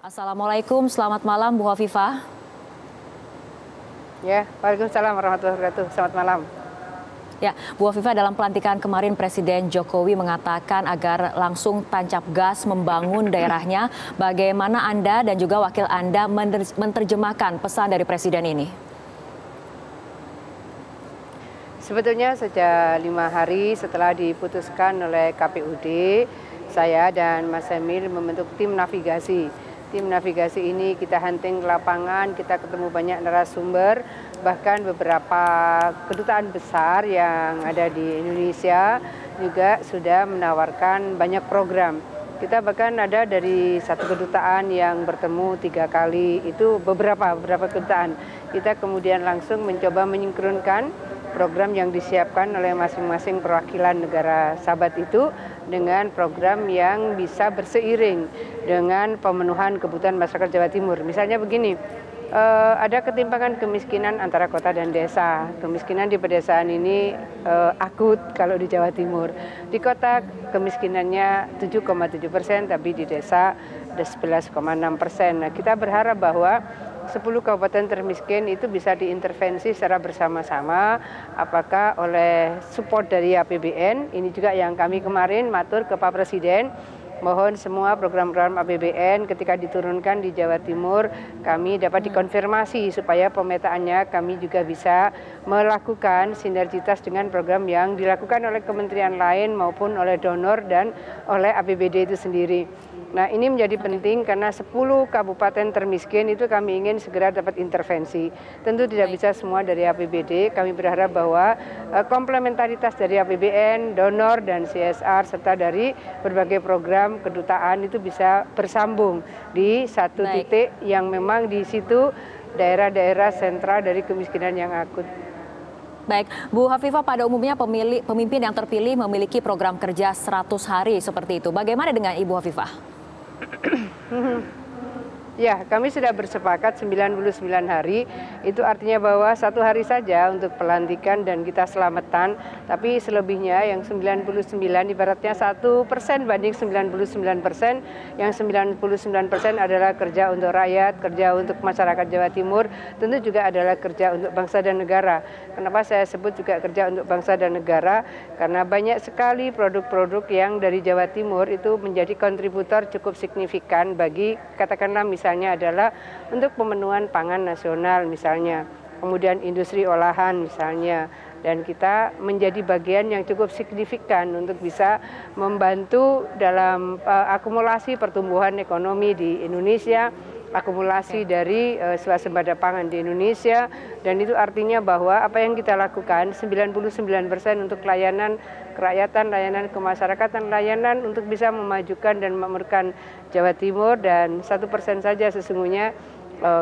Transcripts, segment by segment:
Assalamualaikum, selamat malam Bu Hovifah. Ya, Waalaikumsalam warahmatullahi wabarakatuh. Selamat malam. Ya, Bu Hovifah, dalam pelantikan kemarin Presiden Jokowi mengatakan agar langsung tancap gas membangun daerahnya. Bagaimana Anda dan juga wakil Anda menerjemahkan pesan dari Presiden ini? Sebetulnya sejak 5 hari setelah diputuskan oleh KPUD, saya dan Mas Emil membentuk tim navigasi. Tim navigasi ini kita hunting ke lapangan, kita ketemu banyak narasumber, bahkan beberapa kedutaan besar yang ada di Indonesia juga sudah menawarkan banyak program. Kita bahkan ada dari satu kedutaan yang bertemu 3 kali, itu beberapa kedutaan. Kita kemudian langsung mencoba menyingkronkan program yang disiapkan oleh masing-masing perwakilan negara sahabat itu dengan program yang bisa berseiring dengan pemenuhan kebutuhan masyarakat Jawa Timur. Misalnya begini, ada ketimpangan kemiskinan antara kota dan desa. Kemiskinan di pedesaan ini akut kalau di Jawa Timur. Di kota kemiskinannya 7,7%, tapi di desa ada 11,6%. Nah, kita berharap bahwa 10 kabupaten termiskin itu bisa diintervensi secara bersama-sama, apakah oleh support dari APBN. Ini juga yang kami kemarin matur ke Pak Presiden, mohon semua program-program APBN ketika diturunkan di Jawa Timur kami dapat dikonfirmasi supaya pemetaannya kami juga bisa melakukan sinergitas dengan program yang dilakukan oleh kementerian lain maupun oleh donor dan oleh APBD itu sendiri. Nah, ini menjadi penting karena 10 kabupaten termiskin itu kami ingin segera dapat intervensi. Tentu tidak bisa semua dari APBD, kami berharap bahwa komplementaritas dari APBN, donor dan CSR serta dari berbagai program kedutaan itu bisa bersambung di satu titik yang memang di situ daerah-daerah sentra dari kemiskinan yang akut. Baik, Bu Hovifah, pada umumnya pemimpin yang terpilih memiliki program kerja 100 hari seperti itu. Bagaimana dengan Ibu Hovifah? Ya, kami sudah bersepakat 99 hari, itu artinya bahwa 1 hari saja untuk pelantikan dan kita selamatan, tapi selebihnya yang 99 ibaratnya 1% banding 99%, yang 99% adalah kerja untuk rakyat, kerja untuk masyarakat Jawa Timur, tentu juga adalah kerja untuk bangsa dan negara. Kenapa saya sebut juga kerja untuk bangsa dan negara? Karena banyak sekali produk-produk yang dari Jawa Timur itu menjadi kontributor cukup signifikan bagi katakanlah misalnya adalah untuk pemenuhan pangan nasional misalnya, kemudian industri olahan misalnya, dan kita menjadi bagian yang cukup signifikan untuk bisa membantu dalam akumulasi pertumbuhan ekonomi di Indonesia, akumulasi dari swasembada pangan di Indonesia, dan itu artinya bahwa apa yang kita lakukan 99% untuk layanan kerakyatan, layanan kemasyarakatan, layanan untuk bisa memajukan dan memakmurkan Jawa Timur, dan 1% saja sesungguhnya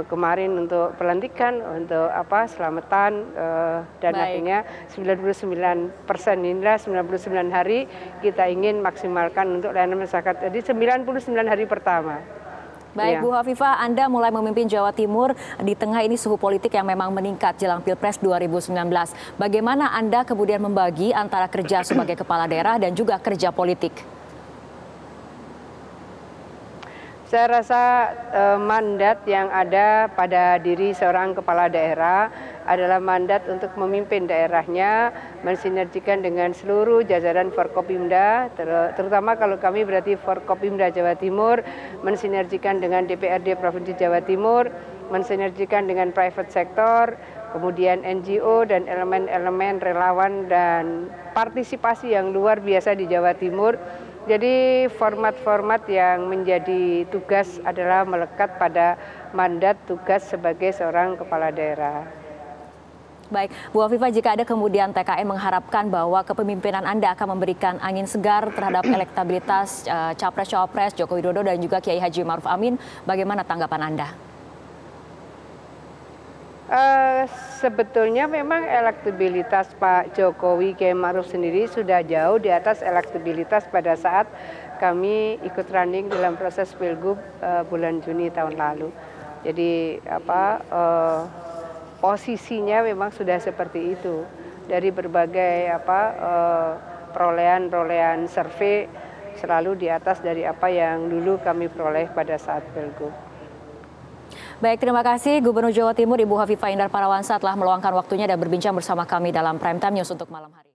kemarin untuk pelantikan, untuk selamatan, dan akhirnya 99% inilah 99 hari kita ingin maksimalkan untuk layanan masyarakat. Jadi 99 hari pertama. Baik, Bu Hovifah, Anda mulai memimpin Jawa Timur di tengah ini suhu politik yang memang meningkat jelang Pilpres 2019. Bagaimana Anda kemudian membagi antara kerja sebagai kepala daerah dan juga kerja politik? Saya rasa mandat yang ada pada diri seorang kepala daerah adalah mandat untuk memimpin daerahnya, mensinergikan dengan seluruh jajaran Forkopimda, terutama kalau kami berarti Forkopimda Jawa Timur, mensinergikan dengan DPRD Provinsi Jawa Timur, mensinergikan dengan private sector, kemudian NGO dan elemen-elemen relawan dan partisipasi yang luar biasa di Jawa Timur. Jadi format-format yang menjadi tugas adalah melekat pada mandat tugas sebagai seorang kepala daerah. Baik, Bu Hovifah, jika ada kemudian TKN mengharapkan bahwa kepemimpinan Anda akan memberikan angin segar terhadap elektabilitas Capres-Cawapres Joko Widodo dan juga Kiai Haji Ma'ruf Amin, bagaimana tanggapan Anda? Sebetulnya memang elektabilitas Pak Jokowi Kiai Ma'ruf sendiri sudah jauh di atas elektabilitas pada saat kami ikut running dalam proses Pilgub bulan Juni tahun lalu. Jadi posisinya memang sudah seperti itu. Dari berbagai perolehan survei selalu di atas dari apa yang dulu kami peroleh pada saat Pilgub. Baik, terima kasih Gubernur Jawa Timur Ibu Hovifah Indar Parawansa telah meluangkan waktunya dan berbincang bersama kami dalam Prime Time News untuk malam hari.